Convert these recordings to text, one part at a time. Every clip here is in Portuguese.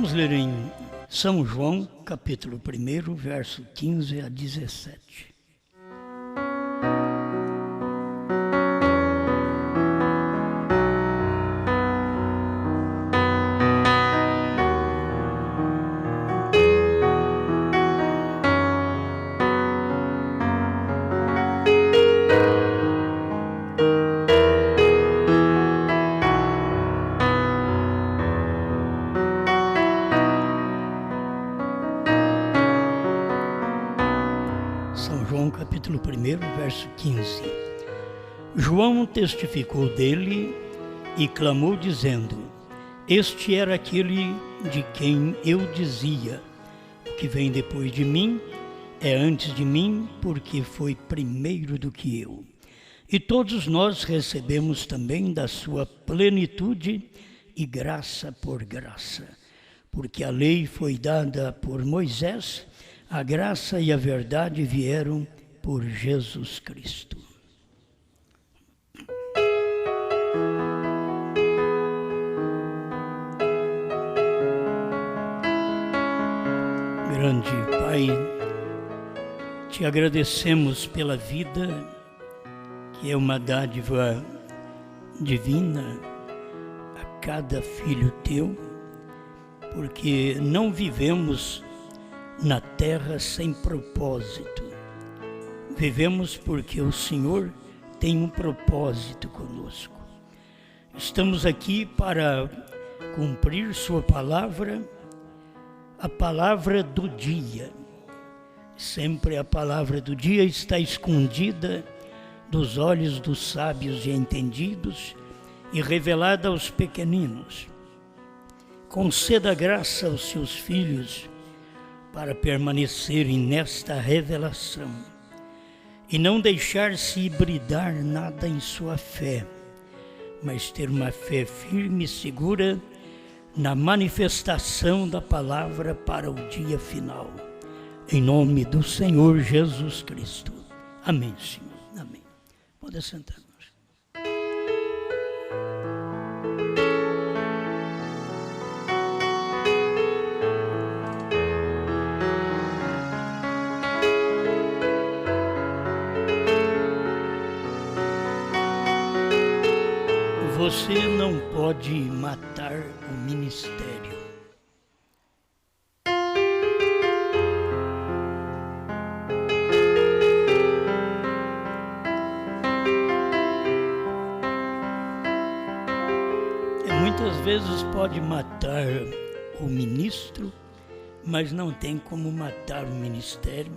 Vamos ler em São João, capítulo 1, verso 15 a 17. São João, capítulo 1, verso 15. João testificou dele e clamou dizendo: Este era aquele de quem eu dizia: O que vem depois de mim é antes de mim, porque foi primeiro do que eu. E todos nós recebemos também da sua plenitude e graça por graça. Porque a lei foi dada por Moisés, a graça e a verdade vieram por Jesus Cristo. Grande Pai, te agradecemos pela vida, que é uma dádiva divina a cada filho teu, porque não vivemos na terra sem propósito. Vivemos porque o Senhor tem um propósito conosco. Estamos aqui para cumprir sua palavra, a palavra do dia. Sempre a palavra do dia está escondida dos olhos dos sábios e entendidos e revelada aos pequeninos. Conceda graça aos seus filhos para permanecerem nesta revelação e não deixar-se hibridar nada em sua fé, mas ter uma fé firme e segura na manifestação da palavra para o dia final. Em nome do Senhor Jesus Cristo. Amém, Senhor. Amém. Pode sentar. Você não pode matar o ministério. Muitas vezes pode matar o ministro, mas não tem como matar o ministério,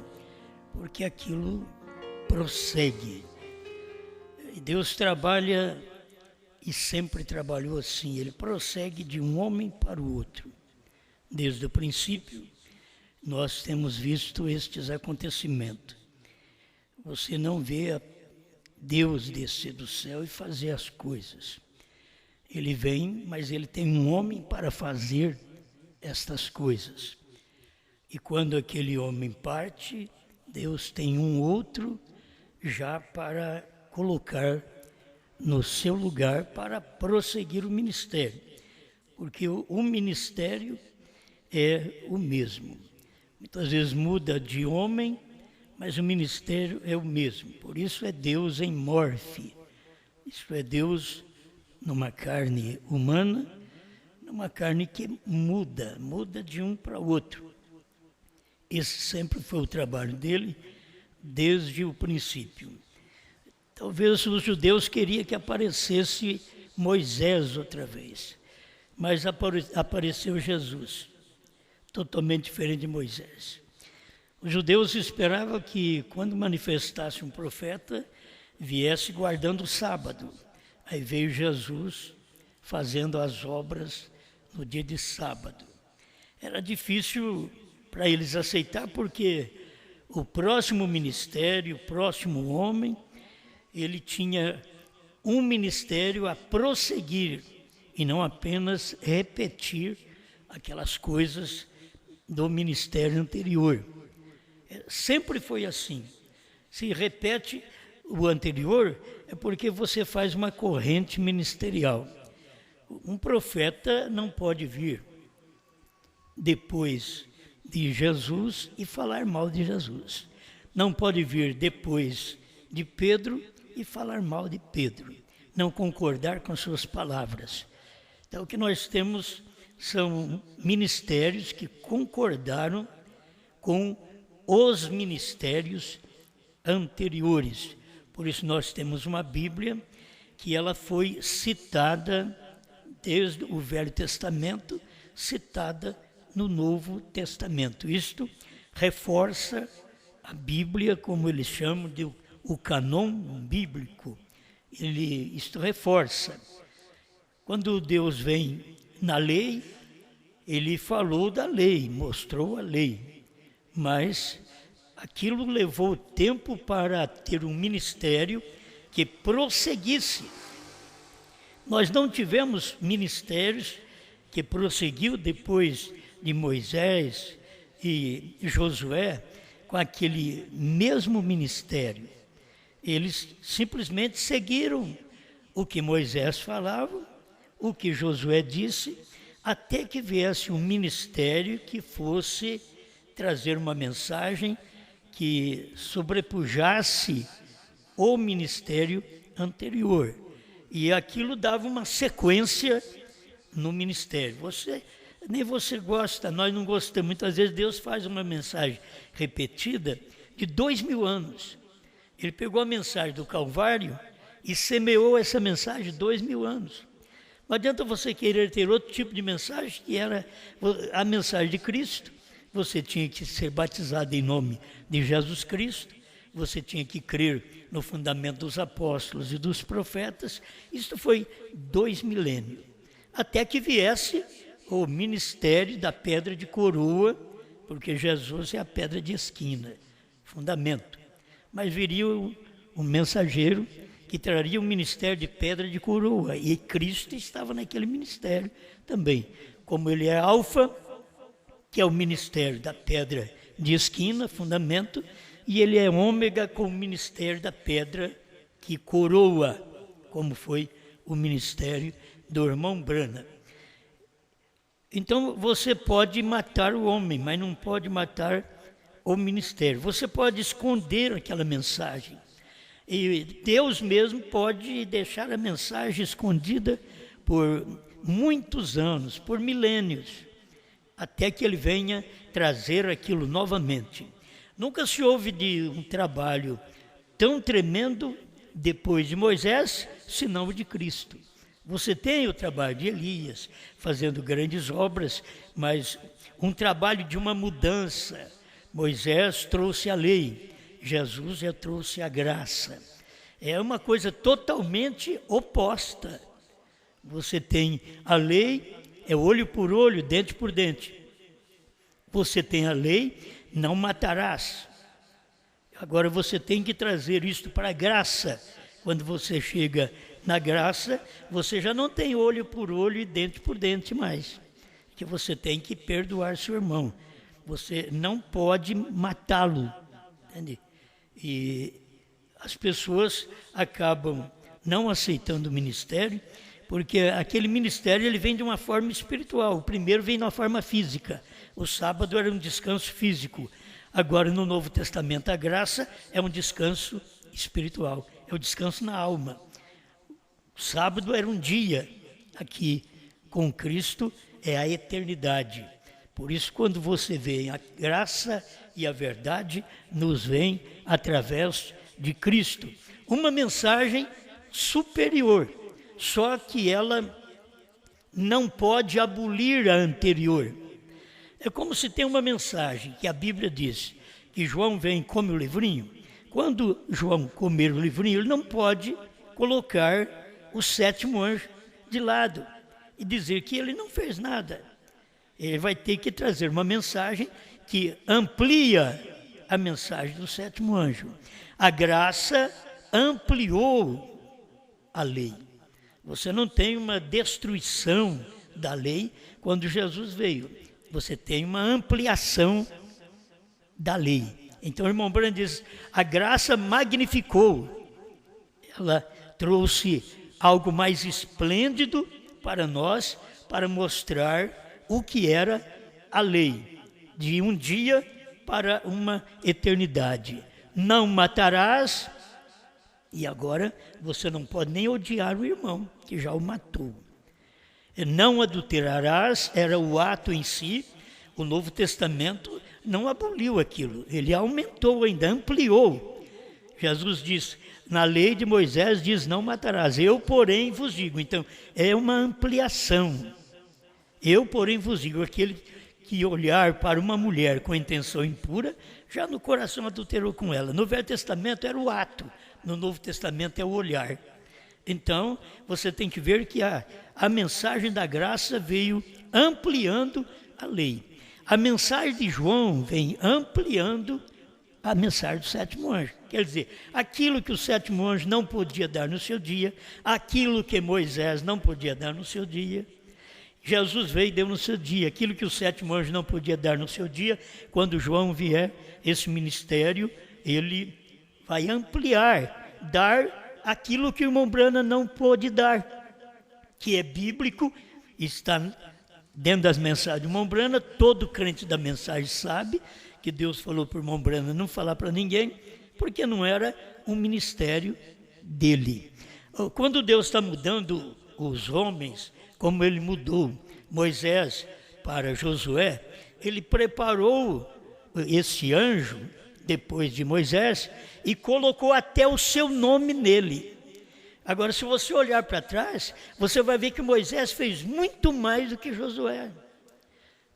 porque aquilo prossegue. E Deus trabalha e sempre trabalhou assim, ele prossegue de um homem para o outro. Desde o princípio, nós temos visto estes acontecimentos. Você não vê Deus descer do céu e fazer as coisas. Ele vem, mas ele tem um homem para fazer estas coisas. E quando aquele homem parte, Deus tem um outro já para colocar no seu lugar para prosseguir o ministério, porque o ministério é o mesmo. Muitas vezes muda de homem, mas o ministério é o mesmo. Por isso é Deus em morfe. Isso é Deus numa carne humana, numa carne que muda de um para o outro. Esse sempre foi o trabalho dele desde o princípio. Talvez os judeus queriam que aparecesse Moisés outra vez, mas apareceu Jesus, totalmente diferente de Moisés. Os judeus esperavam que, quando manifestasse um profeta, viesse guardando o sábado. Aí veio Jesus fazendo as obras no dia de sábado. Era difícil para eles aceitar, porque o próximo ministério, o próximo homem, ele tinha um ministério a prosseguir e não apenas repetir aquelas coisas do ministério anterior. Sempre foi assim. Se repete o anterior, é porque você faz uma corrente ministerial. Um profeta não pode vir depois de Jesus e falar mal de Jesus. Não pode vir depois de Pedro e falar mal de Pedro. Não concordar com suas palavras. Então, o que nós temos são ministérios que concordaram com os ministérios anteriores. Por isso nós temos uma Bíblia que ela foi citada desde o Velho Testamento, citada no Novo Testamento. Isto reforça a Bíblia, como eles chamam de o cânon bíblico. Isto reforça. Quando Deus vem na lei, ele falou da lei, mostrou a lei, mas aquilo levou tempo para ter um ministério que prosseguisse. Nós não tivemos ministérios que prosseguiu depois de Moisés e Josué com aquele mesmo ministério. Eles simplesmente seguiram o que Moisés falava, o que Josué disse, até que viesse um ministério que fosse trazer uma mensagem que sobrepujasse o ministério anterior. E aquilo dava uma sequência no ministério. Nem você gosta, nós não gostamos. Muitas vezes Deus faz uma mensagem repetida de 2000 anos. Ele pegou a mensagem do Calvário e semeou essa mensagem 2000 anos. Não adianta você querer ter outro tipo de mensagem, que era a mensagem de Cristo. Você tinha que ser batizado em nome de Jesus Cristo, você tinha que crer no fundamento dos apóstolos e dos profetas. Isso foi 2 milênios, até que viesse o ministério da pedra de coroa, porque Jesus é a pedra de esquina, fundamento. Mas viria um mensageiro que traria um ministério de pedra de coroa, e Cristo estava naquele ministério também. Como ele é alfa, que é o ministério da pedra de esquina, fundamento, e ele é ômega com o ministério da pedra que coroa, como foi o ministério do irmão Branham. Então, você pode matar o homem, mas não pode matar o ministério. Você pode esconder aquela mensagem. E Deus mesmo pode deixar a mensagem escondida por muitos anos, por milênios, até que ele venha trazer aquilo novamente. Nunca se ouve de um trabalho tão tremendo depois de Moisés, senão o de Cristo. Você tem o trabalho de Elias, fazendo grandes obras, mas um trabalho de uma mudança. Moisés trouxe a lei, Jesus já trouxe a graça. É uma coisa totalmente oposta. Você tem a lei, é olho por olho, dente por dente. Você tem a lei, não matarás. Agora você tem que trazer isto para a graça. Quando você chega na graça, você já não tem olho por olho e dente por dente mais. Que você tem que perdoar seu irmão. Você não pode matá-lo. Entende? E as pessoas acabam não aceitando o ministério, porque aquele ministério ele vem de uma forma espiritual. O primeiro vem de uma forma física. O sábado era um descanso físico. Agora, no Novo Testamento, a graça é um descanso espiritual. É o descanso na alma. O sábado era um dia. Aqui, com Cristo, é a eternidade. Por isso, quando você vê a graça e a verdade, nos vem através de Cristo. Uma mensagem superior, só que ela não pode abolir a anterior. É como se tem uma mensagem que a Bíblia diz que João vem e come o livrinho. Quando João comer o livrinho, ele não pode colocar o 7º anjo de lado e dizer que ele não fez nada. Ele vai ter que trazer uma mensagem que amplia a mensagem do 7º anjo. A graça ampliou a lei. Você não tem uma destruição da lei quando Jesus veio. Você tem uma ampliação da lei. Então o irmão Branham diz, a graça magnificou. Ela trouxe algo mais esplêndido para nós, para mostrar o que era a lei de um dia para uma eternidade. Não matarás, e agora você não pode nem odiar o irmão que já o matou. Não adulterarás era o ato em si. O Novo Testamento não aboliu aquilo, ele aumentou ainda, ampliou. Jesus diz, na lei de Moisés diz, não matarás, eu porém vos digo. Então é uma ampliação. Eu porém vos digo, aquele que olhar para uma mulher com intenção impura, já no coração adulterou com ela. No Velho Testamento era o ato, no Novo Testamento é o olhar. Então, você tem que ver que a mensagem da graça veio ampliando a lei. A mensagem de João vem ampliando a mensagem do sétimo anjo. Quer dizer, aquilo que o sétimo anjo não podia dar no seu dia, aquilo que Moisés não podia dar no seu dia, Jesus veio e deu no seu dia. Aquilo que o sétimo anjo não podia dar no seu dia, quando João vier, esse ministério, ele vai ampliar, dar aquilo que o irmão Branham não pôde dar, que é bíblico, está dentro das mensagens do irmão Branham. Todo crente da mensagem sabe que Deus falou para o irmão Branham não falar para ninguém, porque não era um ministério dele. Quando Deus está mudando os homens, como ele mudou Moisés para Josué, ele preparou esse anjo depois de Moisés e colocou até o seu nome nele. Agora, se você olhar para trás, você vai ver que Moisés fez muito mais do que Josué.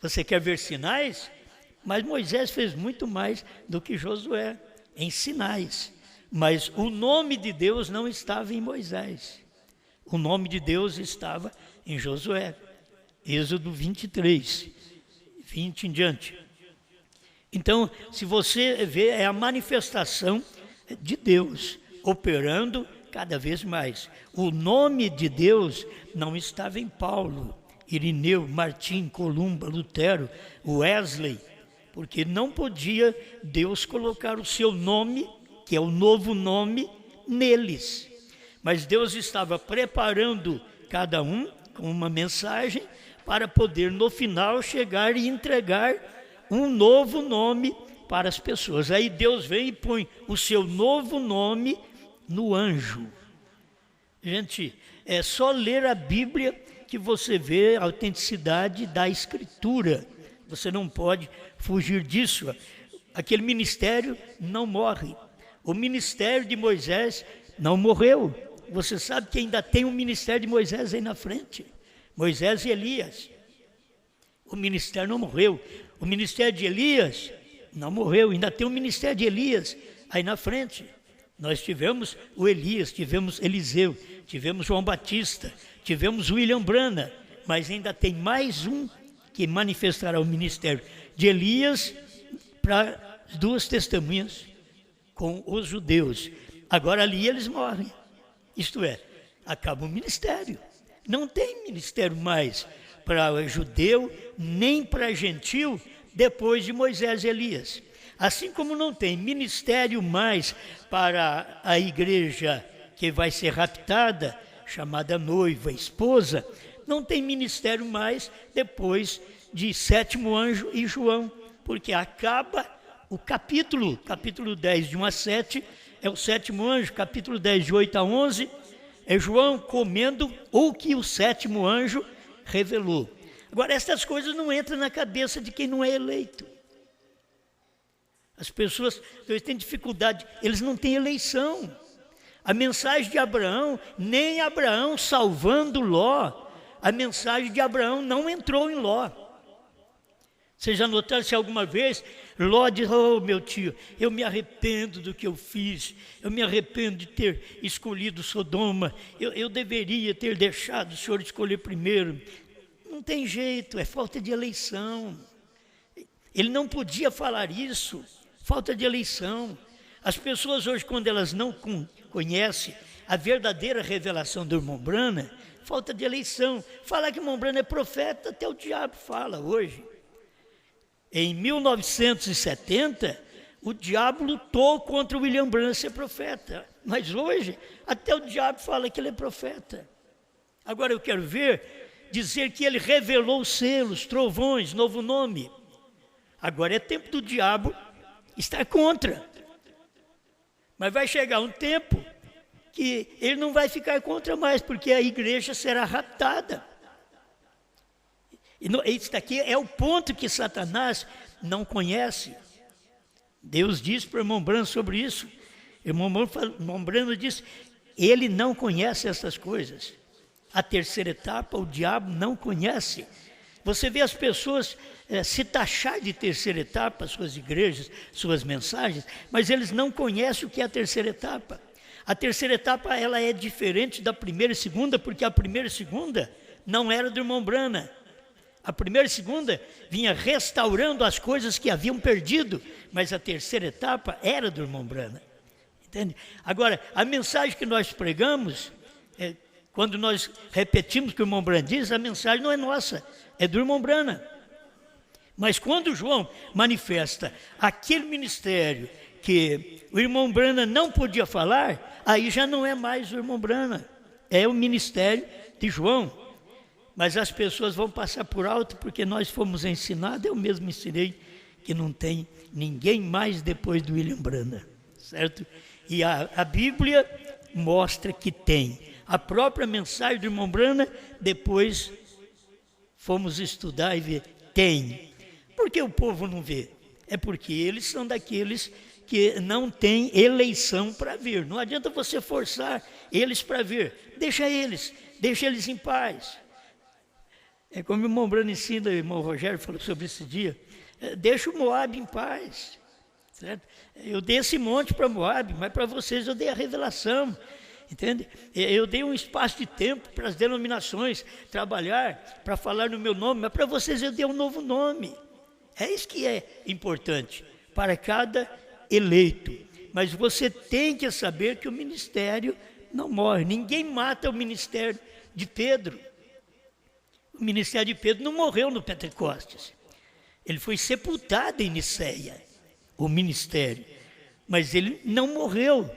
Você quer ver sinais? Mas Moisés fez muito mais do que Josué em sinais. Mas o nome de Deus não estava em Moisés. O nome de Deus estava em Josué. Êxodo 23, 20 em diante. Então, se você vê, é a manifestação de Deus operando cada vez mais. O nome de Deus não estava em Paulo, Irineu, Martim, Columba, Lutero, Wesley, porque não podia Deus colocar o seu nome, que é o novo nome, neles. Mas Deus estava preparando cada um com uma mensagem para poder no final chegar e entregar um novo nome para as pessoas. Aí Deus vem e põe o seu novo nome no anjo. Gente, é só ler a Bíblia que você vê a autenticidade da Escritura. Você não pode fugir disso. Aquele ministério não morre. O ministério de Moisés não morreu. Você sabe que ainda tem um ministério de Moisés aí na frente. Moisés e Elias. O ministério não morreu. O ministério de Elias não morreu. Ainda tem o ministério de Elias aí na frente. Nós tivemos o Elias, tivemos Eliseu, tivemos João Batista, tivemos William Branham, mas ainda tem mais um que manifestará o ministério de Elias para as duas testemunhas com os judeus. Agora ali eles morrem. Isto é, acaba o ministério. Não tem ministério mais para judeu, nem para gentil, depois de Moisés e Elias. Assim como não tem ministério mais para a igreja que vai ser raptada, chamada noiva, esposa, não tem ministério mais depois de sétimo anjo e João, porque acaba o capítulo 10 de 1 a 7, é o sétimo anjo, capítulo 10 de 8 a 11, é João comendo o que o sétimo anjo revelou. Agora, essas coisas não entram na cabeça de quem não é eleito. As pessoas têm dificuldade, eles não têm eleição. A mensagem de Abraão, nem Abraão salvando Ló, a mensagem de Abraão não entrou em Ló. Vocês já notaram se alguma vez Ló diz, oh meu tio, eu me arrependo do que eu fiz, eu me arrependo de ter escolhido Sodoma, eu deveria ter deixado o senhor escolher primeiro. Não tem jeito, é falta de eleição. Ele não podia falar isso, falta de eleição. As pessoas hoje, quando elas não conhecem a verdadeira revelação do irmão Branham, falta de eleição. Falar que o irmão Branham é profeta, até o diabo fala hoje. Em 1970, o diabo lutou contra o William Branham ser profeta. Mas hoje, até o diabo fala que ele é profeta. Agora eu quero ver dizer que ele revelou os selos, trovões, novo nome. Agora é tempo do diabo estar contra. Mas vai chegar um tempo que ele não vai ficar contra mais, porque a igreja será raptada. E isso daqui é o ponto que Satanás não conhece. Deus disse para o irmão Branham sobre isso. O irmão Branham disse, ele não conhece essas coisas. A terceira etapa, o diabo não conhece. Você vê as pessoas se taxar de terceira etapa, suas igrejas, suas mensagens, mas eles não conhecem o que é a terceira etapa. A terceira etapa, ela é diferente da primeira e segunda, porque a primeira e segunda não era do irmão Branham. A primeira e segunda vinha restaurando as coisas que haviam perdido, mas a terceira etapa era do irmão Branham. Entende? Agora, a mensagem que nós pregamos, quando nós repetimos o que o irmão Branham diz, a mensagem não é nossa, é do irmão Branham. Mas quando João manifesta aquele ministério que o irmão Branham não podia falar, aí já não é mais o irmão Branham, é o ministério de João. Mas as pessoas vão passar por alto porque nós fomos ensinados, eu mesmo ensinei que não tem ninguém mais depois do William Branham, certo? E a Bíblia mostra que tem. A própria mensagem do irmão Branham, depois fomos estudar e ver, tem. Por que o povo não vê? É porque eles são daqueles que não têm eleição para vir. Não adianta você forçar eles para vir. Deixa eles em paz. É como o irmão Branham ensina, o irmão Rogério falou sobre esse dia, deixa o Moab em paz, certo? Eu dei esse monte para Moab, mas para vocês eu dei a revelação, entende? Eu dei um espaço de tempo para as denominações trabalhar, para falar no meu nome, mas para vocês eu dei um novo nome. É isso que é importante para cada eleito. Mas você tem que saber que o ministério não morre, ninguém mata o ministério de Pedro. O ministério de Pedro não morreu no Pentecostes. Ele foi sepultado em Niceia, o ministério. Mas ele não morreu.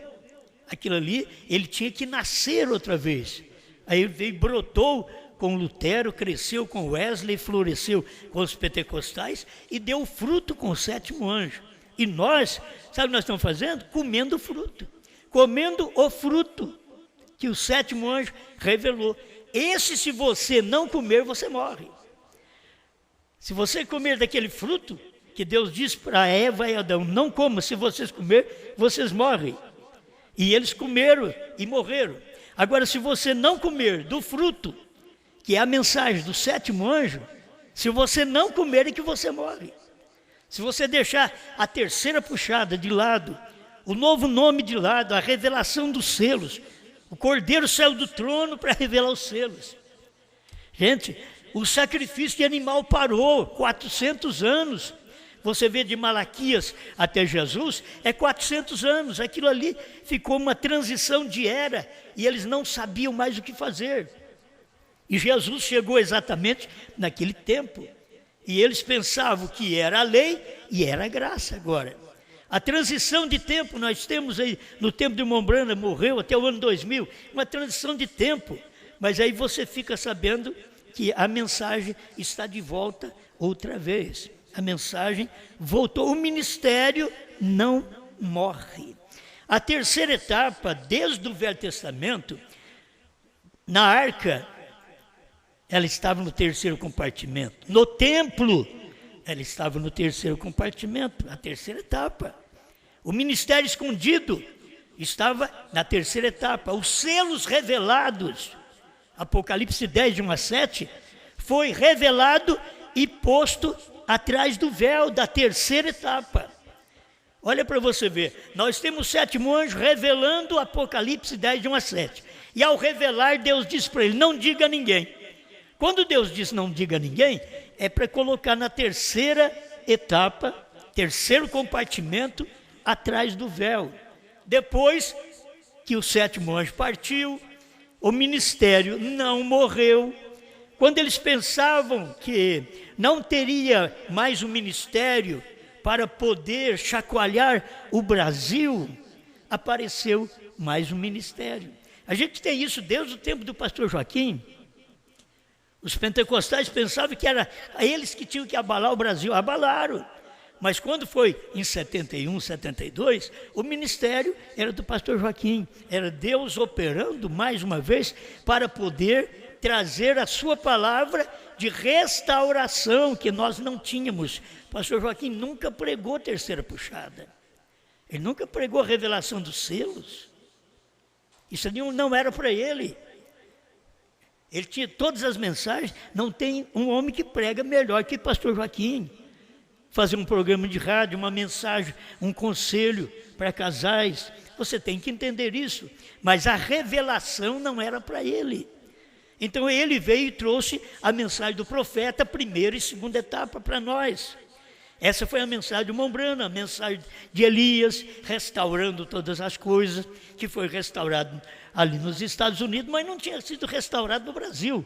Aquilo ali, ele tinha que nascer outra vez. Aí ele veio, brotou com Lutero, cresceu com Wesley, floresceu com os pentecostais e deu fruto com o sétimo anjo. E nós, sabe o que nós estamos fazendo? Comendo fruto. Comendo o fruto que o sétimo anjo revelou. Esse, se você não comer, você morre. Se você comer daquele fruto que Deus disse para Eva e Adão, não coma, se vocês comerem, vocês morrem. E eles comeram e morreram. Agora, se você não comer do fruto, que é a mensagem do sétimo anjo, se você não comer é que você morre. Se você deixar a terceira puxada de lado, o novo nome de lado, a revelação dos selos, o Cordeiro saiu do trono para revelar os selos. Gente, o sacrifício de animal parou, 400 anos. Você vê de Malaquias até Jesus, é 400 anos. Aquilo ali ficou uma transição de era e eles não sabiam mais o que fazer. E Jesus chegou exatamente naquele tempo. E eles pensavam que era a lei e era a graça agora. A transição de tempo, nós temos aí, no tempo de irmão Branham, morreu até o ano 2000, uma transição de tempo. Mas aí você fica sabendo que a mensagem está de volta outra vez. A mensagem voltou, o ministério não morre. A terceira etapa, desde o Velho Testamento, na arca, ela estava no terceiro compartimento. No templo, ela estava no terceiro compartimento, a terceira etapa. O ministério escondido estava na terceira etapa. Os selos revelados, Apocalipse 10, de 1 a 7, foi revelado e posto atrás do véu da terceira etapa. Olha para você ver, nós temos o sétimo anjo revelando o Apocalipse 10, de 1 a 7. E ao revelar, Deus diz para ele, não diga a ninguém. Quando Deus diz não diga a ninguém, é para colocar na terceira etapa, terceiro compartimento, atrás do véu. Depois que o sétimo anjo partiu, o ministério não morreu. Quando eles pensavam que não teria mais um ministério para poder chacoalhar o Brasil, apareceu mais um ministério. A gente tem isso desde o tempo do pastor Joaquim. Os pentecostais pensavam que era eles que tinham que abalar o Brasil. Abalaram. Mas quando foi em 71, 72, o ministério era do pastor Joaquim. Era Deus operando mais uma vez para poder trazer a sua palavra de restauração que nós não tínhamos. O pastor Joaquim nunca pregou terceira puxada. Ele nunca pregou a revelação dos selos. Isso não era para ele. Ele tinha todas as mensagens. Não tem um homem que prega melhor que o pastor Joaquim. Fazer um programa de rádio, uma mensagem, um conselho para casais. Você tem que entender isso. Mas a revelação não era para ele. Então ele veio e trouxe a mensagem do profeta, primeira e segunda etapa para nós. Essa foi a mensagem de Mombrana, a mensagem de Elias, restaurando todas as coisas, que foi restaurado ali nos Estados Unidos, mas não tinha sido restaurado no Brasil.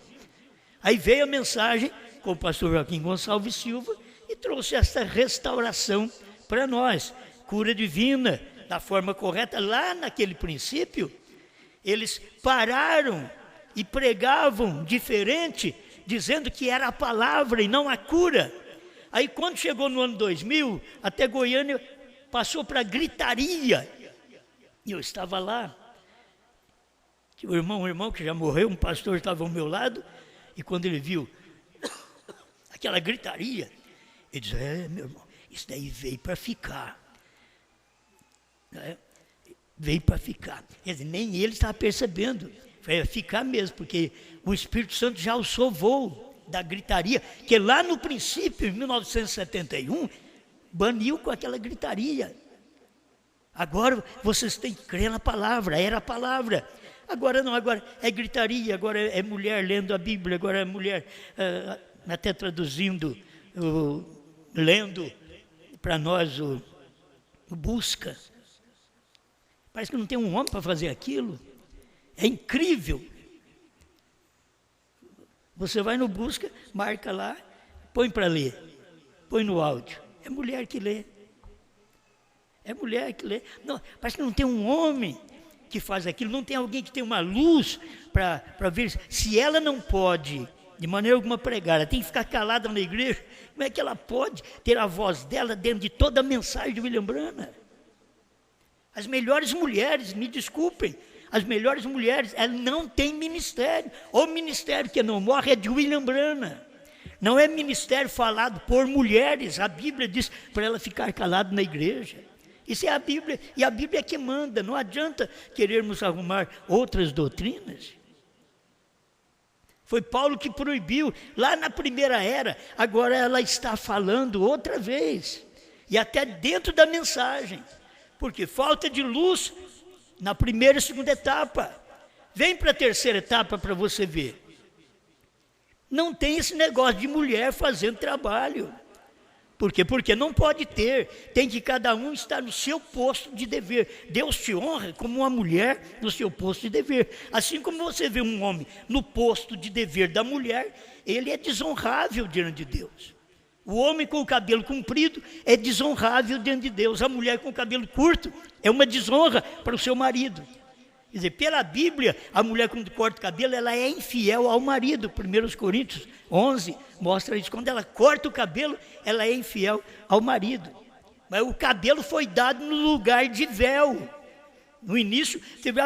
Aí veio a mensagem com o pastor Joaquim Gonçalves Silva e trouxe essa restauração para nós. Cura divina, da forma correta. Lá naquele princípio, eles pararam e pregavam diferente, dizendo que era a palavra e não a cura. Aí quando chegou no ano 2000, até Goiânia passou para gritaria. E eu estava lá. Tinha um irmão que já morreu, um pastor estava ao meu lado, e quando ele viu aquela gritaria, ele disse: meu irmão, isso daí veio para ficar. Veio para ficar. Quer dizer, nem ele estava percebendo. Vai ficar mesmo, porque o Espírito Santo já o salvou da gritaria, que lá no princípio, em 1971, baniu com aquela gritaria. Agora vocês têm que crer na palavra, era a palavra. Agora não, agora é gritaria, agora é mulher lendo a Bíblia, agora é mulher até traduzindo, lendo para nós o busca. Parece que não tem um homem para fazer aquilo. É incrível. Você vai no busca, marca lá, põe para ler, põe no áudio. É mulher que lê. É mulher que lê. Não, parece que não tem um homem que faz aquilo, não tem alguém que tem uma luz para ver. Se ela não pode, de maneira alguma, pregar, ela tem que ficar calada na igreja, como é que ela pode ter a voz dela dentro de toda a mensagem de William Branham? As melhores mulheres, me desculpem, as melhores mulheres, elas não têm ministério. O ministério que não morre é de William Branham. Não é ministério falado por mulheres. A Bíblia diz para ela ficar calada na igreja. Isso é a Bíblia, e a Bíblia é que manda. Não adianta querermos arrumar outras doutrinas. Foi Paulo que proibiu, lá na primeira era. Agora ela está falando outra vez. E até dentro da mensagem. Porque falta de luz na primeira e segunda etapa. Vem para a terceira etapa para você ver. Não tem esse negócio de mulher fazendo trabalho. Por quê? Porque não pode ter. Tem que cada um estar no seu posto de dever. Deus te honra como uma mulher no seu posto de dever. Assim como você vê um homem no posto de dever da mulher, ele é desonrável diante de Deus. O homem com o cabelo comprido é desonrável diante de Deus. A mulher com o cabelo curto é uma desonra para o seu marido. Quer dizer, pela Bíblia, a mulher quando corta o cabelo, ela é infiel ao marido. 1 Coríntios 11 mostra isso. Quando ela corta o cabelo, ela é infiel ao marido. Mas o cabelo foi dado no lugar de véu. No início,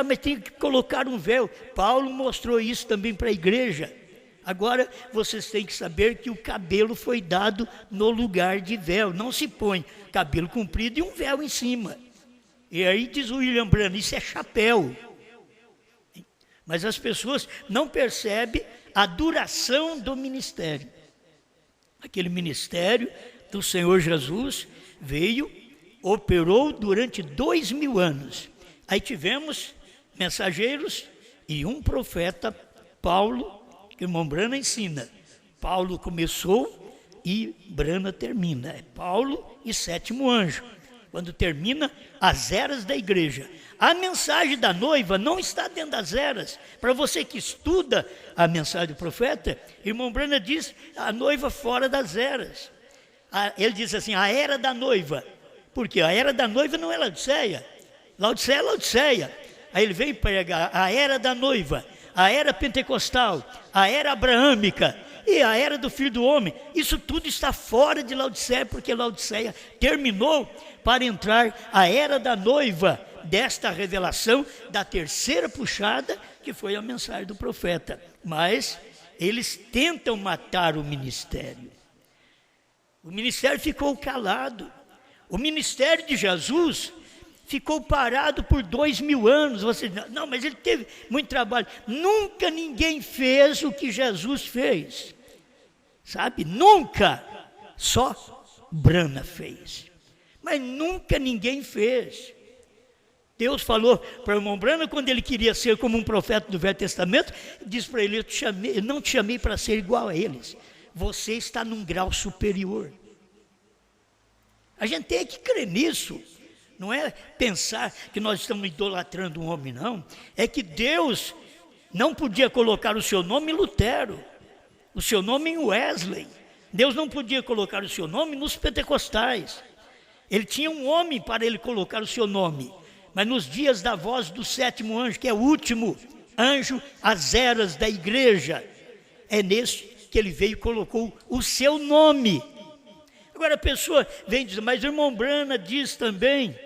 mas tem que colocar um véu. Paulo mostrou isso também para a igreja. Agora, vocês têm que saber que o cabelo foi dado no lugar de véu. Não se põe cabelo comprido e um véu em cima. E aí diz o William Branham, isso é chapéu. Mas as pessoas não percebem a duração do ministério. Aquele ministério do Senhor Jesus veio, operou durante 2000 anos. Aí tivemos mensageiros e um profeta, Paulo, que o irmão Branham ensina. Paulo começou e Branham termina. É Paulo e sétimo anjo. Quando termina as eras da igreja. A mensagem da noiva não está dentro das eras. Para você que estuda a mensagem do profeta, irmão Branham diz a noiva fora das eras. Ele diz assim, a era da noiva. Porque a era da noiva não é Laodiceia. Laodiceia é Laodiceia. Aí ele vem pregar a era da noiva. a era pentecostal, a era abraâmica e a era do Filho do Homem, isso tudo está fora de Laodiceia, porque Laodiceia terminou para entrar a era da noiva, desta revelação da terceira puxada, que foi a mensagem do profeta. Mas eles tentam matar o ministério. O ministério ficou calado. O ministério de Jesus ficou parado por 2000 anos. Você diz, não, mas ele teve muito trabalho. Nunca ninguém fez o que Jesus fez. Sabe? Nunca. Só Brana fez. Mas nunca ninguém fez. Deus falou para o irmão Brana, quando ele queria ser como um profeta do Velho Testamento, disse para ele, eu não te chamei para ser igual a eles. Você está num grau superior. A gente tem que crer nisso. Não é pensar que nós estamos idolatrando um homem, não. É que Deus não podia colocar o seu nome em Lutero, o seu nome em Wesley. Deus não podia colocar o seu nome nos pentecostais. Ele tinha um homem para ele colocar o seu nome. Mas nos dias da voz do sétimo anjo, que é o último anjo, as eras da igreja, é nesse que ele veio e colocou o seu nome. Agora a pessoa vem dizer, mas o irmão Brana diz também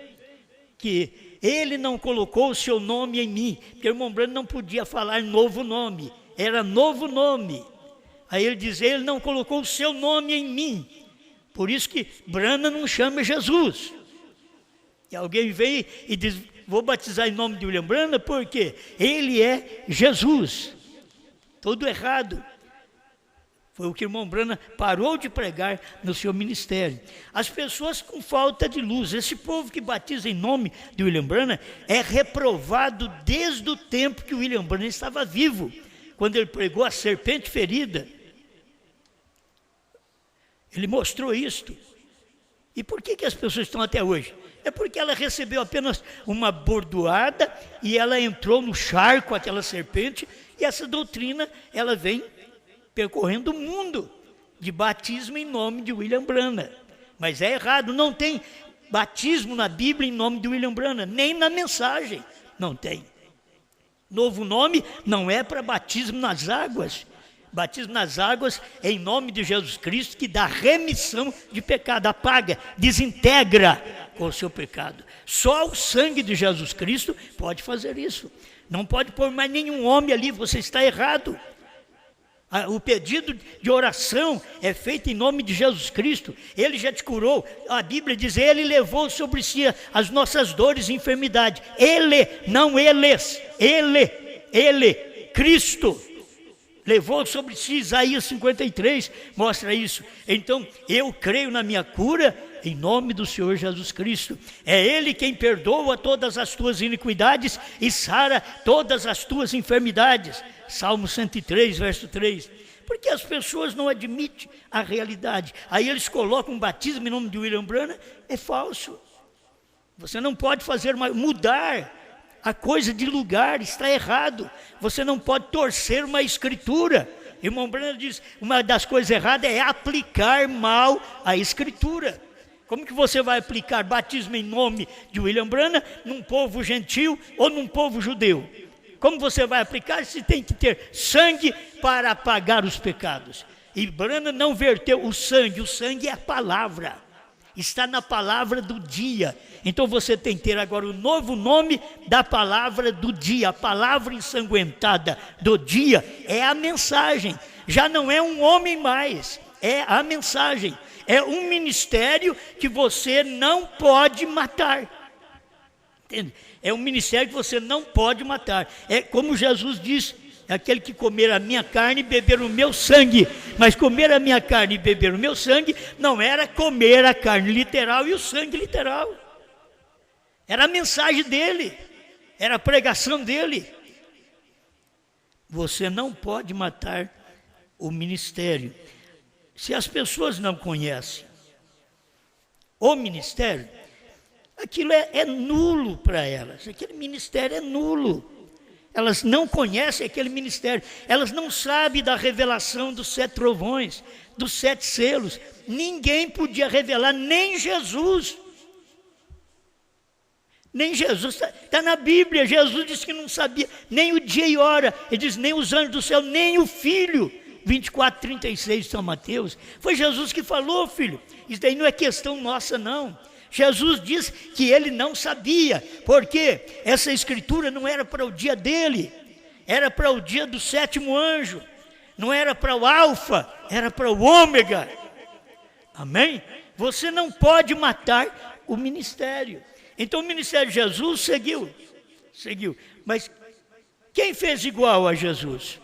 que ele não colocou o seu nome em mim, porque o irmão Brana não podia falar novo nome, era novo nome. Aí ele diz, ele não colocou o seu nome em mim, por isso que Brana não chama Jesus. E alguém vem e diz, vou batizar em nome de William Brana, porque ele é Jesus. Tudo errado. Foi o que o irmão Brana parou de pregar no seu ministério. As pessoas com falta de luz, esse povo que batiza em nome de William Brana, é reprovado desde o tempo que o William Brana estava vivo, quando ele pregou a serpente ferida. Ele mostrou isto. E por que as pessoas estão até hoje? É porque ela recebeu apenas uma bordoada e ela entrou no charco, aquela serpente, e essa doutrina, ela vem percorrendo o mundo de batismo em nome de William Brana. Mas é errado, não tem batismo na Bíblia em nome de William Brana, nem na mensagem, não tem. Novo nome não é para batismo nas águas. Batismo nas águas é em nome de Jesus Cristo, que dá remissão de pecado, apaga, desintegra com o seu pecado. Só o sangue de Jesus Cristo pode fazer isso. Não pode pôr mais nenhum homem ali, você está errado. O pedido de oração é feito em nome de Jesus Cristo. Ele já te curou. A Bíblia diz, ele levou sobre si as nossas dores e enfermidades. Ele, não eles. Ele, Cristo. Levou sobre si, Isaías 53 mostra isso. Então, eu creio na minha cura em nome do Senhor Jesus Cristo. É Ele quem perdoa todas as tuas iniquidades e sara todas as tuas enfermidades. Salmo 103, verso 3. Porque as pessoas não admitem a realidade. Aí eles colocam um batismo em nome de William Brana, é falso. Você não pode fazer mudar a coisa de lugar, está errado. Você não pode torcer uma escritura. Irmão Brana diz, uma das coisas erradas é aplicar mal a escritura. Como que você vai aplicar batismo em nome de William Brana num povo gentil ou num povo judeu? Como você vai aplicar se tem que ter sangue para apagar os pecados? E Brana não verteu o sangue é a palavra. Está na palavra do dia. Então você tem que ter agora o novo nome da palavra do dia. A palavra ensanguentada do dia é a mensagem. Já não é um homem mais, é a mensagem. É um ministério que você não pode matar. Entende? É um ministério que você não pode matar. É como Jesus disse, aquele que comer a minha carne e beber o meu sangue. Mas comer a minha carne e beber o meu sangue não era comer a carne literal e o sangue literal. Era a mensagem dele, era a pregação dele. Você não pode matar o ministério. Se as pessoas não conhecem o ministério, aquilo é nulo para elas. Aquele ministério é nulo. Elas não conhecem aquele ministério. Elas não sabem da revelação dos 7 trovões, dos 7 selos. Ninguém podia revelar, nem Jesus. Nem Jesus, está na Bíblia, Jesus disse que não sabia nem o dia e hora, ele diz nem os anjos do céu, nem o Filho, 24:36 de São Mateus, foi Jesus que falou, filho, isso daí não é questão nossa não, Jesus disse que ele não sabia, porque essa escritura não era para o dia dele, era para o dia do sétimo anjo, não era para o alfa, era para o ômega, amém? Você não pode matar o ministério. Então o ministério de Jesus seguiu, mas quem fez igual a Jesus?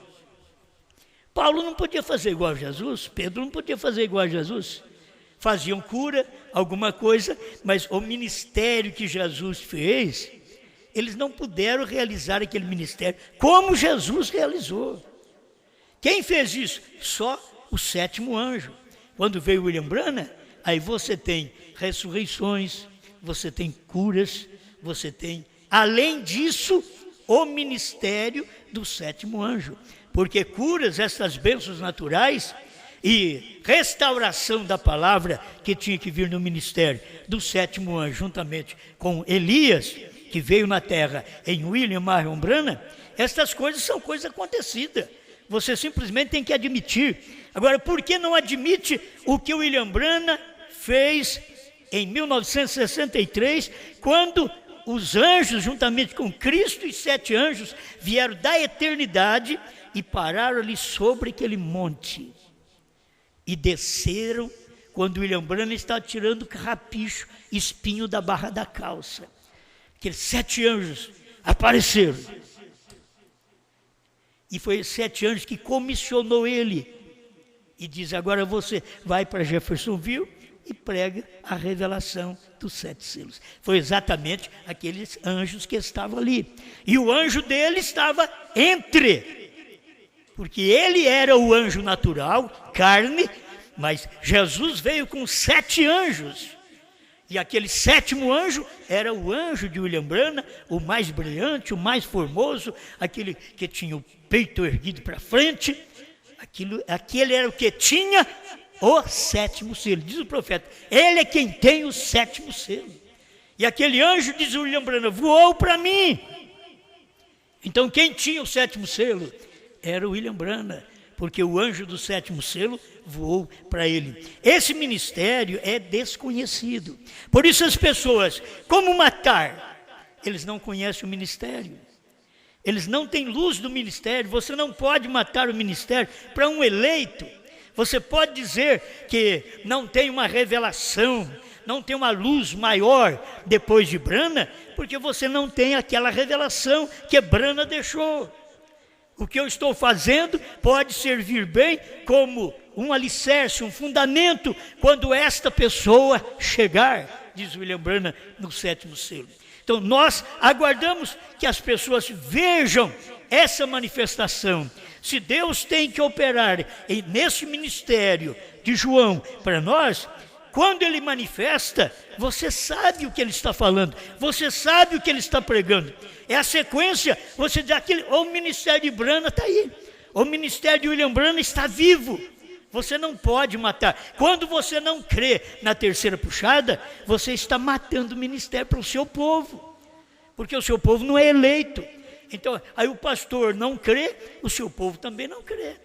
Paulo não podia fazer igual a Jesus, Pedro não podia fazer igual a Jesus, faziam cura, alguma coisa, mas o ministério que Jesus fez, eles não puderam realizar aquele ministério como Jesus realizou. Quem fez isso? Só o sétimo anjo. Quando veio William Branham, aí você tem ressurreições, você tem curas, você tem, além disso, o ministério do sétimo anjo. Porque curas, essas bênçãos naturais e restauração da palavra que tinha que vir no ministério do sétimo anjo, juntamente com Elias, que veio na terra em William Marion Branham, essas coisas são coisas acontecidas. Você simplesmente tem que admitir. Agora, por que não admite o que o William Branham fez em 1963, quando os anjos, juntamente com Cristo e 7 anjos, vieram da eternidade e pararam ali sobre aquele monte e desceram quando William Branham estava tirando carrapicho, espinho da barra da calça. Aqueles 7 anjos apareceram e foi 7 anjos que comissionou ele e diz: agora você vai para Jeffersonville e prega a revelação dos 7 selos. Foi exatamente aqueles anjos que estavam ali. E o anjo dele estava porque ele era o anjo natural, carne, mas Jesus veio com 7 anjos. E aquele 7º anjo era o anjo de William Branham, o mais brilhante, o mais formoso, aquele que tinha o peito erguido para frente. Aquele era o que tinha o 7º selo, diz o profeta, ele é quem tem o 7º selo. E aquele anjo, diz o William Branham, voou para mim. Então quem tinha o 7º selo era o William Branham, porque o anjo do 7º selo voou para ele. Esse ministério é desconhecido. Por isso as pessoas, como matar? Eles não conhecem o ministério. Eles não têm luz do ministério. Você não pode matar o ministério para um eleito. Você pode dizer que não tem uma revelação, não tem uma luz maior depois de Branham, porque você não tem aquela revelação que Branham deixou. O que eu estou fazendo pode servir bem como um alicerce, um fundamento, quando esta pessoa chegar, diz William Branham, no 7º selo. Então nós aguardamos que as pessoas vejam essa manifestação. Se Deus tem que operar nesse ministério de João para nós, quando ele manifesta, você sabe o que ele está falando, você sabe o que ele está pregando. É a sequência, você diz, o ministério de Branham está aí, o ministério de William Branham está vivo. Você não pode matar. Quando você não crê na terceira puxada, você está matando o ministério para o seu povo, porque o seu povo não é eleito. Então, aí o pastor não crê, o seu povo também não crê.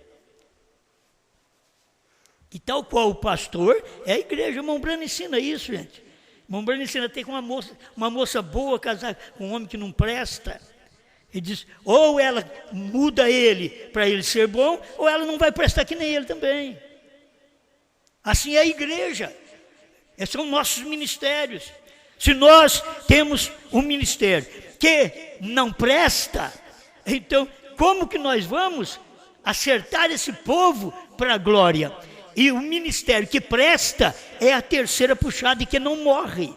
E tal qual o pastor, é a igreja. Irmão Branham ensina isso, gente. Irmão Branham ensina até que uma moça boa casar com um homem que não presta. Ele diz, ou ela muda ele para ele ser bom, ou ela não vai prestar que nem ele também. Assim é a igreja. Esses são nossos ministérios. Se nós temos um ministério que não presta, então como que nós vamos acertar esse povo para a glória? E o ministério que presta é a terceira puxada e que não morre.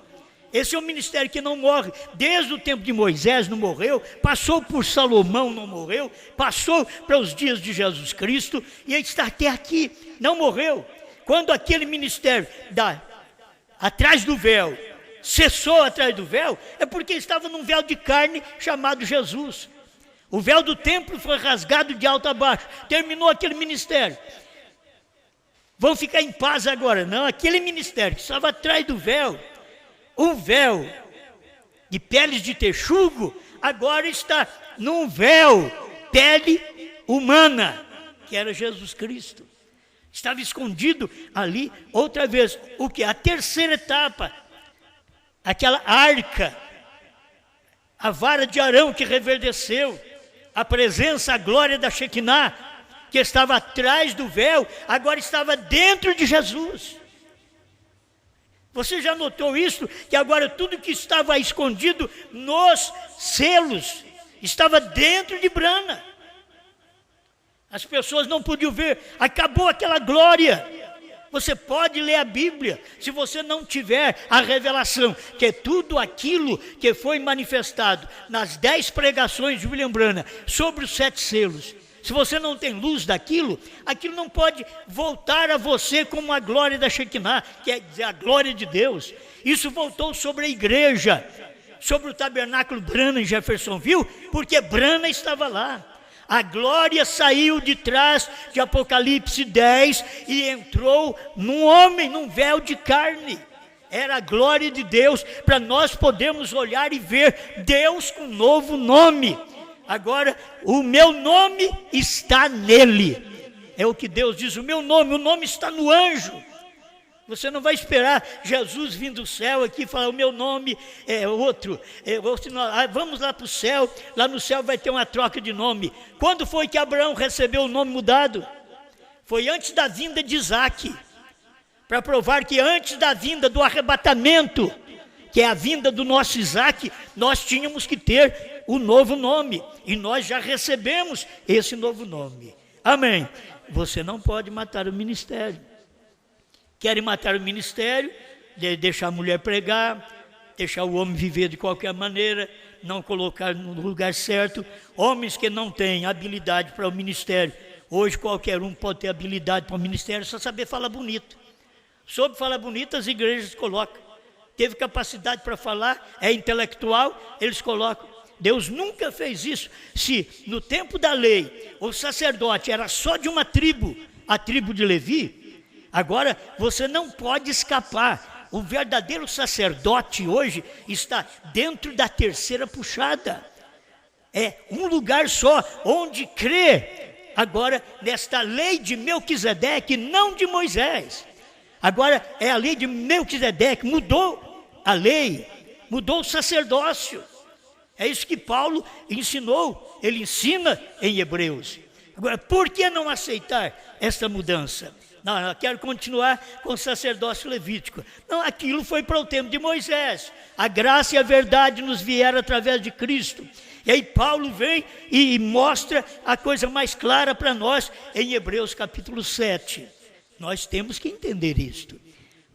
Esse é o ministério que não morre. Desde o tempo de Moisés não morreu, passou por Salomão não morreu, passou para os dias de Jesus Cristo e está até aqui, não morreu. Quando aquele ministério atrás do véu, cessou atrás do véu, é porque estava num véu de carne chamado Jesus. O véu do templo foi rasgado de alto a baixo, terminou aquele ministério. Vão ficar em paz agora? Não, aquele ministério que estava atrás do véu, o véu de peles de texugo, agora está num véu, pele humana, que era Jesus Cristo. Estava escondido ali, outra vez, o que? A terceira etapa, aquela arca, a vara de Arão que reverdeceu, a presença, a glória da Shekinah, que estava atrás do véu, agora estava dentro de Jesus. Você já notou isso? Que agora tudo que estava escondido nos selos, estava dentro de Brana. As pessoas não podiam ver, acabou aquela glória. Você pode ler a Bíblia, se você não tiver a revelação, que é tudo aquilo que foi manifestado nas 10 pregações de William Branham sobre os 7 selos. Se você não tem luz daquilo, aquilo não pode voltar a você como a glória da Shekinah, quer dizer, a glória de Deus. Isso voltou sobre a igreja, sobre o tabernáculo Branham em Jeffersonville, porque Branham estava lá. A glória saiu de trás de Apocalipse 10 e entrou num homem, num véu de carne. Era a glória de Deus, para nós podermos olhar e ver Deus com um novo nome. Agora, o meu nome está nele. É o que Deus diz, o nome está no anjo. Você não vai esperar Jesus vir do céu aqui e falar, o meu nome é outro. Vamos lá para o céu, lá no céu vai ter uma troca de nome. Quando foi que Abraão recebeu o nome mudado? Foi antes da vinda de Isaac. Para provar que antes da vinda do arrebatamento, que é a vinda do nosso Isaac, nós tínhamos que ter o novo nome. E nós já recebemos esse novo nome. Amém. Você não pode matar o ministério. Querem matar o ministério, deixar a mulher pregar, deixar o homem viver de qualquer maneira, não colocar no lugar certo. Homens que não têm habilidade para o ministério. Hoje qualquer um pode ter habilidade para o ministério, só saber falar bonito. Soube falar bonito, as igrejas colocam. Teve capacidade para falar, é intelectual, eles colocam. Deus nunca fez isso. Se no tempo da lei o sacerdote era só de uma tribo, a tribo de Levi, agora você não pode escapar. O verdadeiro sacerdote hoje está dentro da terceira puxada. É um lugar só onde crê agora nesta lei de Melquisedeque, não de Moisés. Agora é a lei de Melquisedeque, mudou a lei, mudou o sacerdócio. É isso que Paulo ensinou, ele ensina em Hebreus. Agora, por que não aceitar essa mudança? Não, eu quero continuar com o sacerdócio levítico. Não, aquilo foi para o tempo de Moisés. A graça e a verdade nos vieram através de Cristo. E aí Paulo vem e mostra a coisa mais clara para nós em Hebreus capítulo 7. Nós temos que entender isto.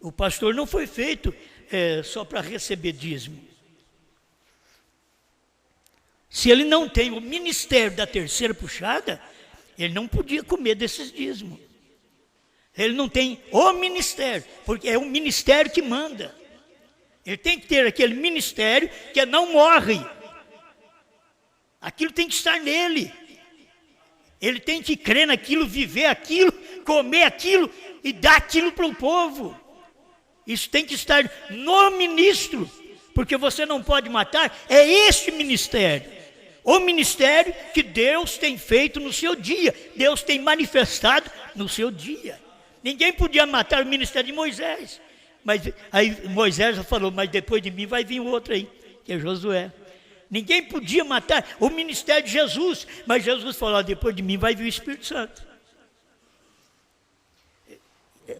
O pastor não foi feito só para receber dízimo. Se ele não tem o ministério da terceira puxada, ele não podia comer desses dízimos. Ele não tem o ministério, porque é o ministério que manda. Ele tem que ter aquele ministério que não morre. Aquilo tem que estar nele. Ele tem que crer naquilo, viver aquilo, comer aquilo e dar aquilo para o povo. Isso tem que estar no ministro, porque você não pode matar, é este ministério. O ministério que Deus tem feito no seu dia, Deus tem manifestado no seu dia. Ninguém podia matar o ministério de Moisés. Mas aí Moisés falou, mas depois de mim vai vir o outro aí, que é Josué. Ninguém podia matar o ministério de Jesus, mas Jesus falou, depois de mim vai vir o Espírito Santo.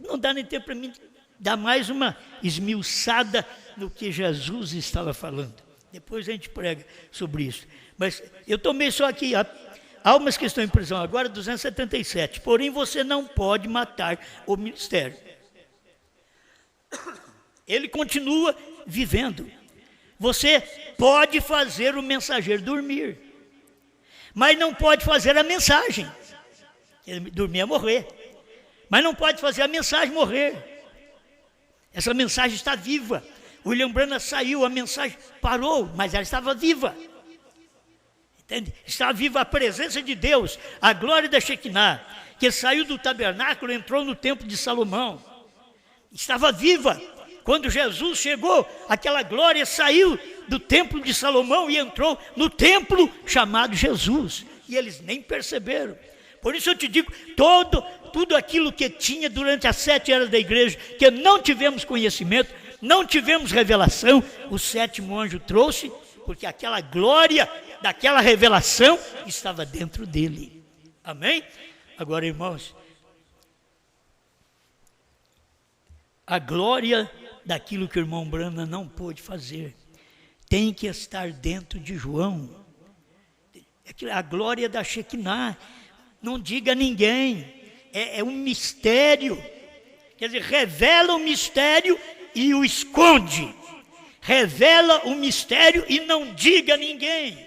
Não dá nem tempo para mim dar mais uma esmiuçada no que Jesus estava falando. Depois a gente prega sobre isso. Mas eu tomei só aqui, almas que estão em prisão agora, 277. Porém, você não pode matar o ministério. Ele continua vivendo. Você pode fazer o mensageiro dormir, mas não pode fazer a mensagem. Ele dormir é morrer. Mas não pode fazer a mensagem morrer. Essa mensagem está viva. William Branham saiu, a mensagem parou, mas ela estava viva. Entende? Estava viva a presença de Deus, a glória da Shekinah, que saiu do tabernáculo e entrou no templo de Salomão. Estava viva. Quando Jesus chegou, aquela glória saiu do templo de Salomão e entrou no templo chamado Jesus. E eles nem perceberam. Por isso eu te digo, tudo aquilo que tinha durante as 7 eras da igreja, que não tivemos conhecimento, não tivemos revelação, o 7º anjo trouxe, porque aquela glória daquela revelação estava dentro dele. Amém? Agora, irmãos, a glória daquilo que o irmão Branham não pôde fazer tem que estar dentro de João. A glória da Shekinah. Não diga a ninguém, é um mistério. Quer dizer, revela o mistério e o esconde. Revela o mistério e não diga a ninguém.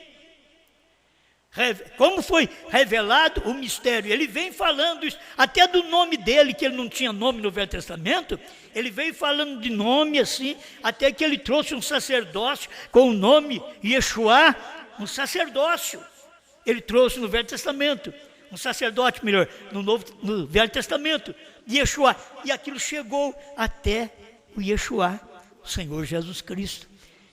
Como foi revelado o mistério? Ele vem falando isso, até do nome dele, que ele não tinha nome no Velho Testamento. Ele veio falando de nome assim, até que ele trouxe um sacerdócio com o nome Yeshua, um sacerdócio. Ele trouxe no Velho Testamento, um sacerdote melhor, no Velho Testamento, Yeshua. E aquilo chegou até o Yeshua, o Senhor Jesus Cristo,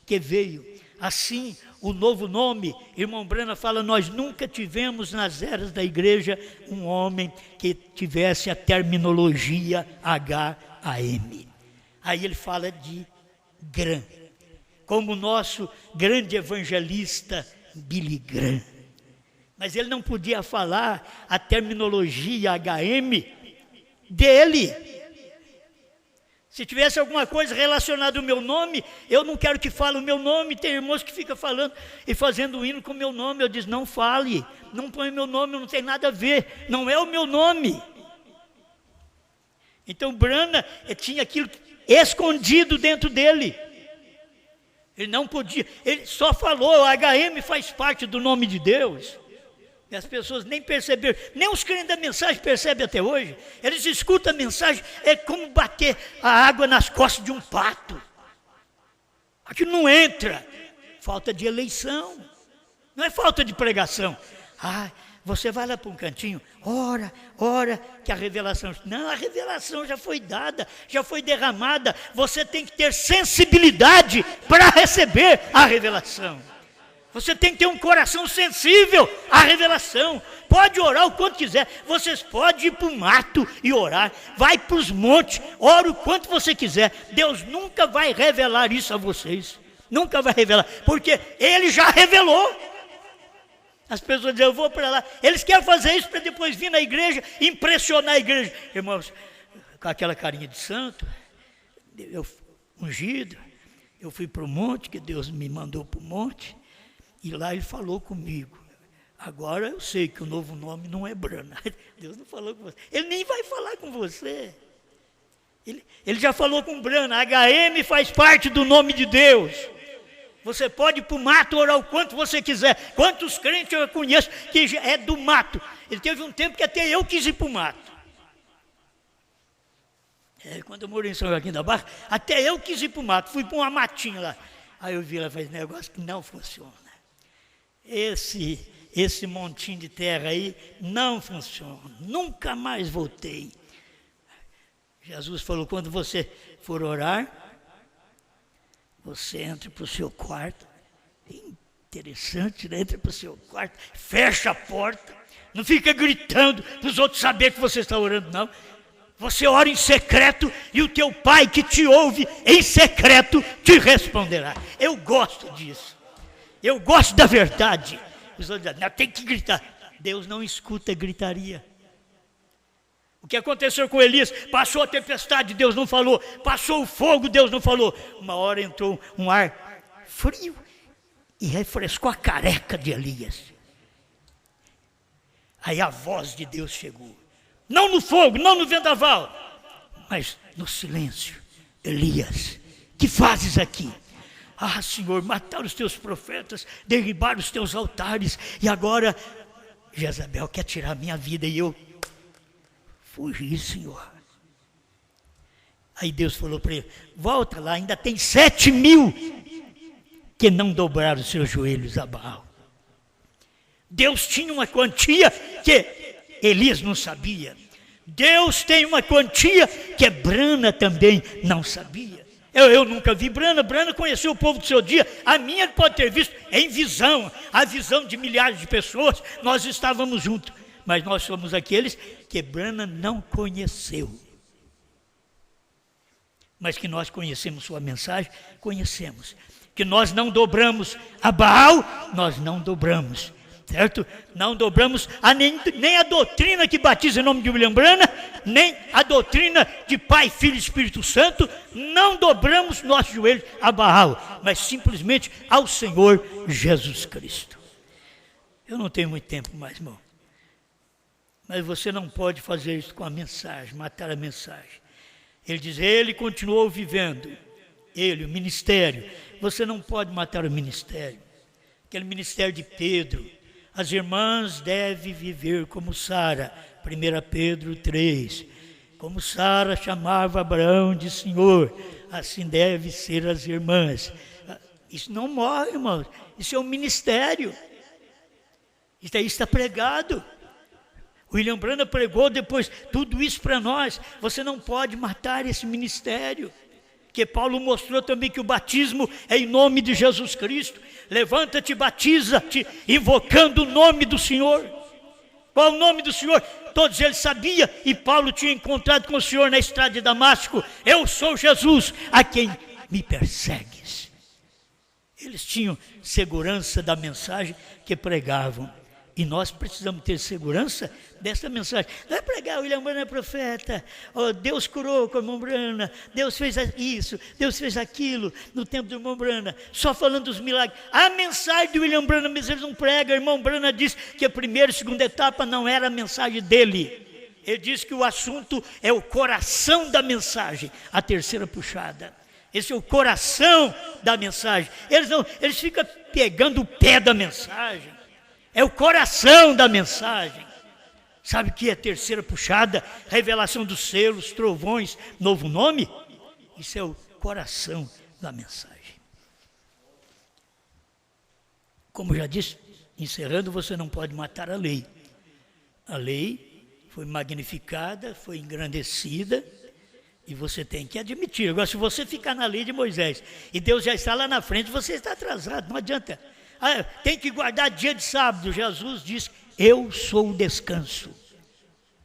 que veio. Assim, o novo nome, irmão Branham fala, nós nunca tivemos nas eras da igreja um homem que tivesse a terminologia H-A-M. Aí ele fala de Graham, como o nosso grande evangelista Billy Graham. Mas ele não podia falar a terminologia H-M dele. Se tivesse alguma coisa relacionada ao meu nome, eu não quero que fale o meu nome. Tem irmãos que ficam falando e fazendo o hino com o meu nome. Eu disse, não fale, não põe meu nome, não tem nada a ver, não é o meu nome. Então Branham tinha aquilo escondido dentro dele. Ele não podia, ele só falou, HM faz parte do nome de Deus. E as pessoas nem perceberam, nem os crentes da mensagem percebem até hoje. Eles escutam a mensagem, é como bater a água nas costas de um pato. Aquilo não entra. Falta de eleição, não é falta de pregação. Você vai lá para um cantinho, ora, que a revelação... Não, a revelação já foi dada, já foi derramada. Você tem que ter sensibilidade para receber a revelação. Você tem que ter um coração sensível à revelação. Pode orar o quanto quiser. Vocês podem ir para o mato e orar. Vai para os montes, ora o quanto você quiser. Deus nunca vai revelar isso a vocês. Nunca vai revelar, porque Ele já revelou. As pessoas dizem, eu vou para lá. Eles querem fazer isso para depois vir na igreja, impressionar a igreja. Irmãos, com aquela carinha de santo, eu ungido, eu fui para o monte, que Deus me mandou para o monte. E lá ele falou comigo. Agora eu sei que o novo nome não é Branham. Deus não falou com você. Ele nem vai falar com você. Ele já falou com Branham. HM faz parte do nome de Deus. Você pode ir para o mato orar o quanto você quiser. Quantos crentes eu conheço que é do mato. Ele teve um tempo que até eu quis ir para o mato. Quando eu morei em São Joaquim da Barra, até eu quis ir para o mato. Fui para uma matinha lá. Aí eu vi ela faz negócio que não funciona. Esse montinho de terra aí não funciona. Nunca mais voltei. Jesus falou, quando você for orar, você entra para o seu quarto. Interessante, né? Entra para o seu quarto, fecha a porta. Não fica gritando para os outros saberem que você está orando, não. Você ora em secreto e o teu pai que te ouve em secreto te responderá. Eu gosto disso. Eu gosto da verdade. Os outros dizem, não, tem que gritar. Deus não escuta gritaria. O que aconteceu com Elias? Passou a tempestade, Deus não falou. Passou o fogo, Deus não falou. Uma hora entrou um ar frio e refrescou a careca de Elias. Aí a voz de Deus chegou. Não no fogo, não no vendaval, mas no silêncio. Elias, que fazes aqui? Senhor, mataram os teus profetas, derribaram os teus altares, e agora Jezabel quer tirar a minha vida e eu fugi, Senhor. Aí Deus falou para ele, volta lá, ainda tem 7.000 que não dobraram os seus joelhos a Baal. Deus tinha uma quantia que Elias não sabia. Deus tem uma quantia que Branham também não sabia. Eu nunca vi Brana conheceu o povo do seu dia, a minha ele pode ter visto em visão, a visão de milhares de pessoas, nós estávamos juntos, mas nós somos aqueles que Brana não conheceu. Mas que nós conhecemos sua mensagem, conhecemos. Que nós não dobramos a Baal, nós não dobramos, certo? Não dobramos nem a doutrina que batiza em nome de William Branham, nem a doutrina de Pai, Filho e Espírito Santo, não dobramos nossos joelhos a Baal, mas simplesmente ao Senhor Jesus Cristo. Eu não tenho muito tempo mais, irmão, mas você não pode fazer isso com a mensagem, matar a mensagem. Ele diz, ele continuou vivendo, ele, o ministério. Você não pode matar o ministério. Aquele ministério de Pedro. As irmãs devem viver como Sara, 1 Pedro 3. Como Sara chamava Abraão de Senhor, assim devem ser as irmãs. Isso não morre, irmãos. Isso é um ministério. Isso aí está pregado. William Branham pregou depois tudo isso para nós. Você não pode matar esse ministério. Que Paulo mostrou também que o batismo é em nome de Jesus Cristo. Levanta-te, batiza-te, invocando o nome do Senhor. Qual o nome do Senhor? Todos eles sabiam, e Paulo tinha encontrado com o Senhor na estrada de Damasco. Eu sou Jesus, a quem me persegues. Eles tinham segurança da mensagem que pregavam. E nós precisamos ter segurança dessa mensagem. Não é pregar, William Branham é profeta, oh, Deus curou com o irmão Branham, Deus fez isso, Deus fez aquilo no tempo do irmão Branham, só falando dos milagres. A mensagem de William Branham, mas eles não pregam. O irmão Branham disse que a primeira e segunda etapa não era a mensagem dele. Ele disse que o assunto é o coração da mensagem, a terceira puxada. Esse é o coração da mensagem. Eles ficam pegando o pé da mensagem. É o coração da mensagem. Sabe o que é a terceira puxada? Revelação dos selos, trovões, novo nome? Isso é o coração da mensagem. Como já disse, encerrando, você não pode matar a lei. A lei foi magnificada, foi engrandecida, e você tem que admitir. Agora, se você ficar na lei de Moisés, e Deus já está lá na frente, você está atrasado, não adianta. Tem que guardar dia de sábado. Jesus diz, eu sou o descanso.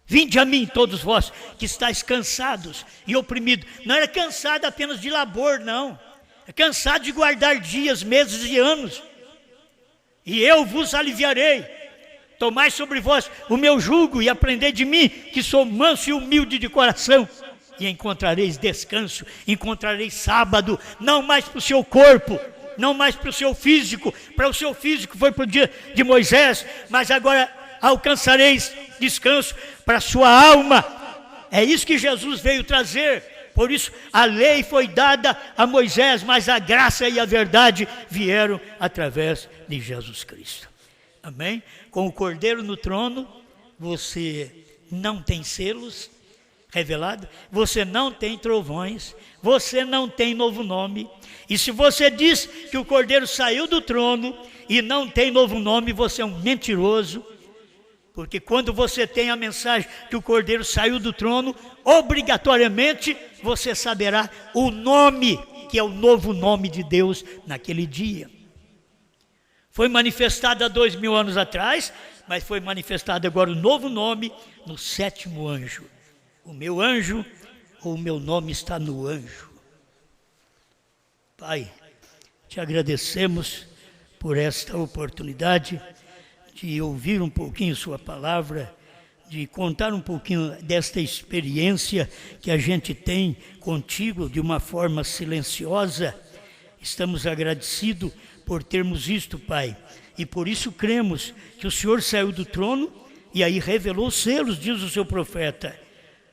Vinde a mim todos vós que estáis cansados e oprimidos. Não era cansado apenas de labor, não. É cansado de guardar dias, meses e anos. E eu vos aliviarei. Tomai sobre vós o meu jugo e aprendei de mim, que sou manso e humilde de coração. E encontrareis descanso, encontrareis sábado, não mais para o seu corpo, não mais para o seu físico. Para o seu físico foi para o dia de Moisés, mas agora alcançareis descanso para a sua alma. É isso que Jesus veio trazer. Por isso a lei foi dada a Moisés, mas a graça e a verdade vieram através de Jesus Cristo. Amém? Com o Cordeiro no trono, você não tem selos revelados, você não tem trovões, você não tem novo nome. E se você diz que o Cordeiro saiu do trono e não tem novo nome, você é um mentiroso. Porque quando você tem a mensagem que o Cordeiro saiu do trono, obrigatoriamente você saberá o nome, que é o novo nome de Deus naquele dia. Foi manifestado há 2000 anos atrás, mas foi manifestado agora o novo nome no 7º anjo. O meu anjo, ou o meu nome está no anjo. Pai, te agradecemos por esta oportunidade de ouvir um pouquinho sua palavra, de contar um pouquinho desta experiência que a gente tem contigo de uma forma silenciosa. Estamos agradecidos por termos isto, Pai, e por isso cremos que o Senhor saiu do trono e aí revelou os selos, diz o seu profeta.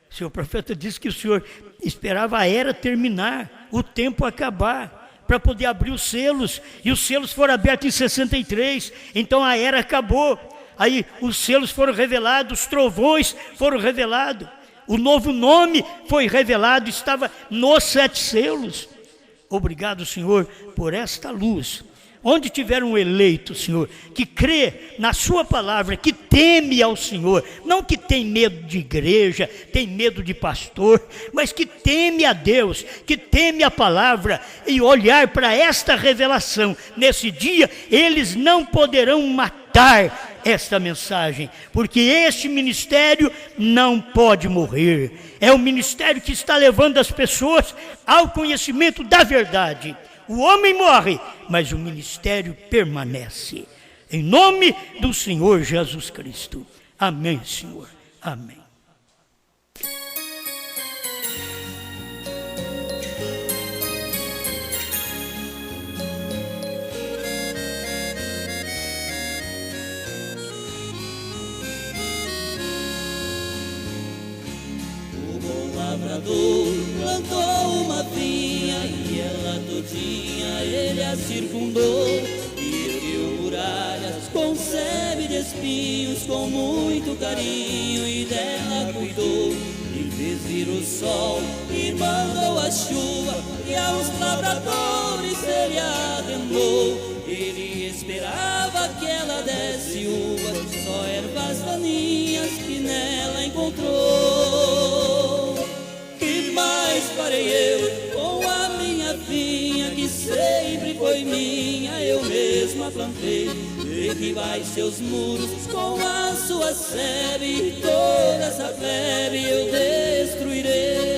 O seu profeta disse que o Senhor esperava a era terminar, o tempo acabar, para poder abrir os selos, e os selos foram abertos em 63, então a era acabou. Aí os selos foram revelados, os trovões foram revelados, o novo nome foi revelado, estava nos 7 selos. Obrigado, Senhor, por esta luz. onde tiver um eleito, Senhor, que crê na sua palavra, que teme ao Senhor, não que tem medo de igreja, tem medo de pastor, mas que teme a Deus, que teme a palavra, e olhar para esta revelação, nesse dia, eles não poderão matar esta mensagem, porque este ministério não pode morrer. É o ministério que está levando as pessoas ao conhecimento da verdade. O homem morre, mas o ministério permanece. Em nome do Senhor Jesus Cristo. Amém, Senhor. Amém. Lavrador plantou uma vinha e ela todinha ele a circundou, e ergueu muralhas com sebe de espinhos com muito carinho, e dela cuidou, e fez vir o sol e mandou a chuva, e aos lavradores ele arrendou. Ele esperava que ela desse uvas, só ervas daninhas que nela encontrou. Que mais farei eu com a minha vinha, que sempre foi minha, eu mesma plantei? Derribai seus muros com a sua sebe, e toda essa plebe eu destruirei.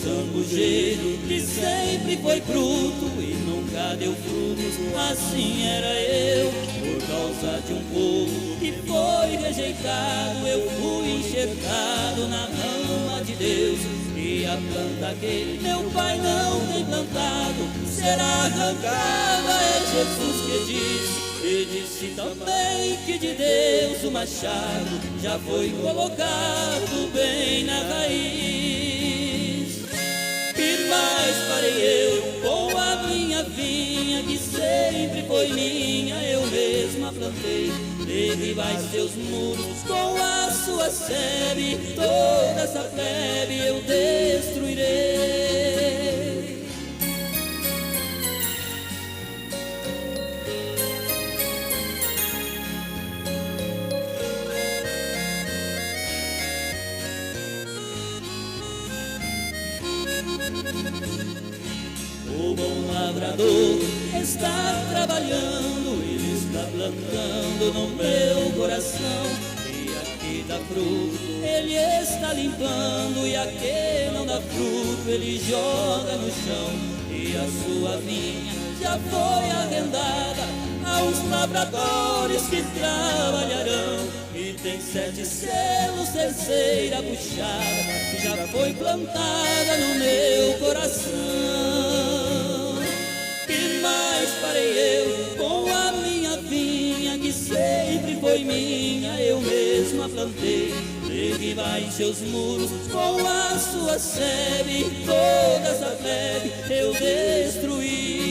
Zambujeiro que sempre foi bruto e nunca deu frutos, assim era eu. Por causa de um povo que foi rejeitado, eu fui enxertado na rama de Deus. E a planta que meu pai não tem plantado será arrancada, é Jesus que disse. E disse também que de Deus o machado já foi colocado bem na raiz. Que mais farei eu com a minha vinha, que sempre foi minha, eu mesma plantei? Derribai seus muros com a sua sebe, toda essa plebe eu destruirei. O bom lavrador está trabalhando, ele está plantando no meu coração. E aqui dá fruto, ele está limpando, e aqui não dá fruto, ele joga no chão. E a sua vinha já foi arrendada aos lavradores que trabalharão. E tem 7 selos, terceira puxada, que já foi plantada no meu coração. Que mais farei eu com a minha vinha, que sempre foi minha, eu mesma plantei? Derribai seus muros com a sua sebe, toda essa plebe eu destruí.